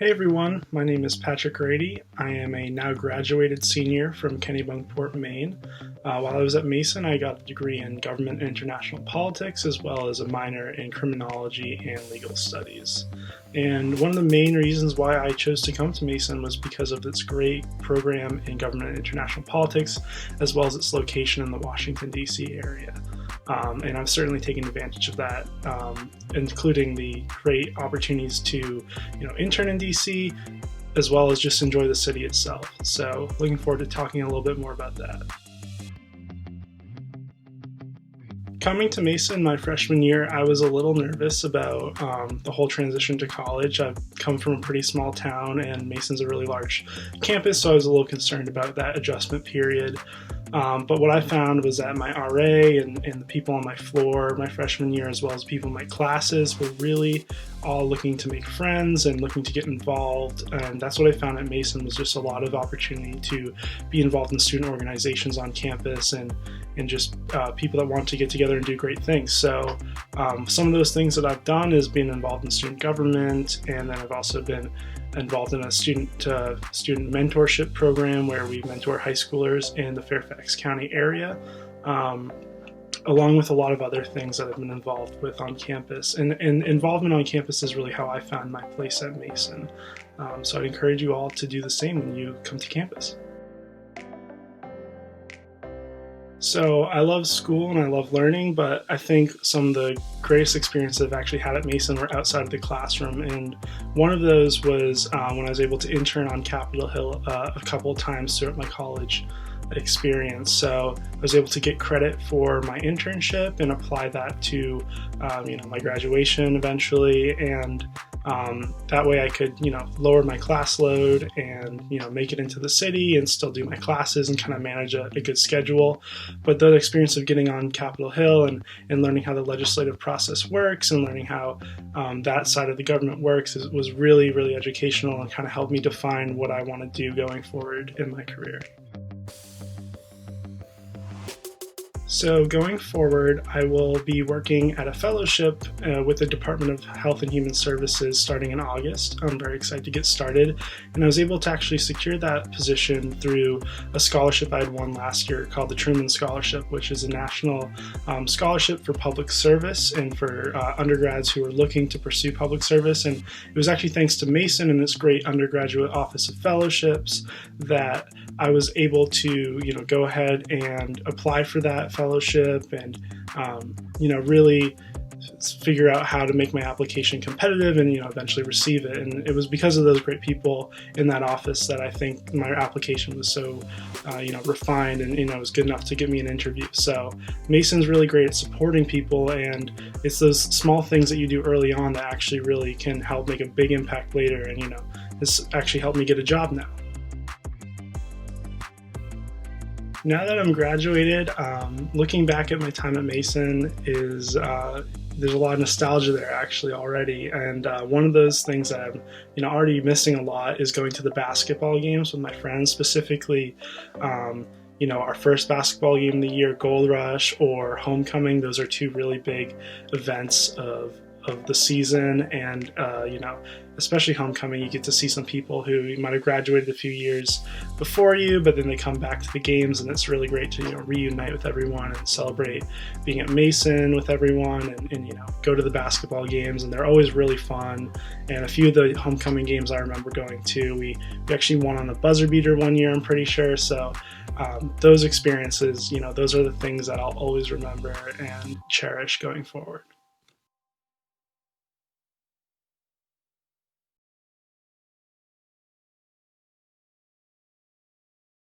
Hey everyone, my name is Patrick Grady. I am a now graduated senior from Kennebunkport, Maine. While I was at Mason, I got a degree in government and international politics as well as a minor in criminology and legal studies. And one of the main reasons why I chose to come to Mason was because of its great program in government and international politics as well as its location in the Washington, D.C. area. And I've certainly taken advantage of that, including the great opportunities to, intern in DC, as well as just enjoy the city itself. So looking forward to talking a little bit more about that. Coming to Mason my freshman year, I was a little nervous about the whole transition to college. I've come from a pretty small town and Mason's a really large campus, so I was a little concerned about that adjustment period. But what I found was that my RA and the people on my floor my freshman year, as well as people in my classes, were really all looking to make friends and looking to get involved. And that's what I found at Mason, was just a lot of opportunity to be involved in student organizations on campus and just people that want to get together and do great things. So some of those things that I've done is being involved in student government, and then I've also been involved in a student mentorship program where we mentor high schoolers in the Fairfax County area, along with a lot of other things that I've been involved with on campus. And involvement on campus is really how I found my place at Mason. So I'd encourage you all to do the same when you come to campus. So I love school and I love learning, but I think some of the greatest experiences I've actually had at Mason were outside of the classroom. And one of those was when I was able to intern on Capitol Hill a couple of times throughout my college experience. So I was able to get credit for my internship and apply that to my graduation eventually, and that way I could lower my class load and make it into the city and still do my classes and kind of manage a good schedule. But the experience of getting on Capitol Hill and learning how the legislative process works and learning how that side of the government works was really, really educational and kind of helped me define what I want to do going forward in my career. So going forward, I will be working at a fellowship with the Department of Health and Human Services starting in August. I'm very excited to get started, and I was able to actually secure that position through a scholarship I had won last year called the Truman Scholarship, which is a national scholarship for public service and for undergrads who are looking to pursue public service. And it was actually thanks to Mason and this great undergraduate office of fellowships that I was able to go ahead and apply for that fellowship and really figure out how to make my application competitive and eventually receive it. And it was because of those great people in that office that I think my application was so refined and was good enough to get me an interview. So Mason's really great at supporting people, and it's those small things that you do early on that actually really can help make a big impact later. And this actually helped me get a job now. Now that I'm graduated, looking back at my time at Mason is there's a lot of nostalgia there actually already, and one of those things that I'm already missing a lot is going to the basketball games with my friends, specifically our first basketball game of the year, Gold Rush, or Homecoming. Those are two really big events of the season, and especially Homecoming, you get to see some people who you might have graduated a few years before you, but then they come back to the games, and it's really great to reunite with everyone and celebrate being at Mason with everyone, and go to the basketball games, and they're always really fun. And a few of the Homecoming games I remember going to, we actually won on the buzzer beater one year, I'm pretty sure. So those experiences, those are the things that I'll always remember and cherish going forward.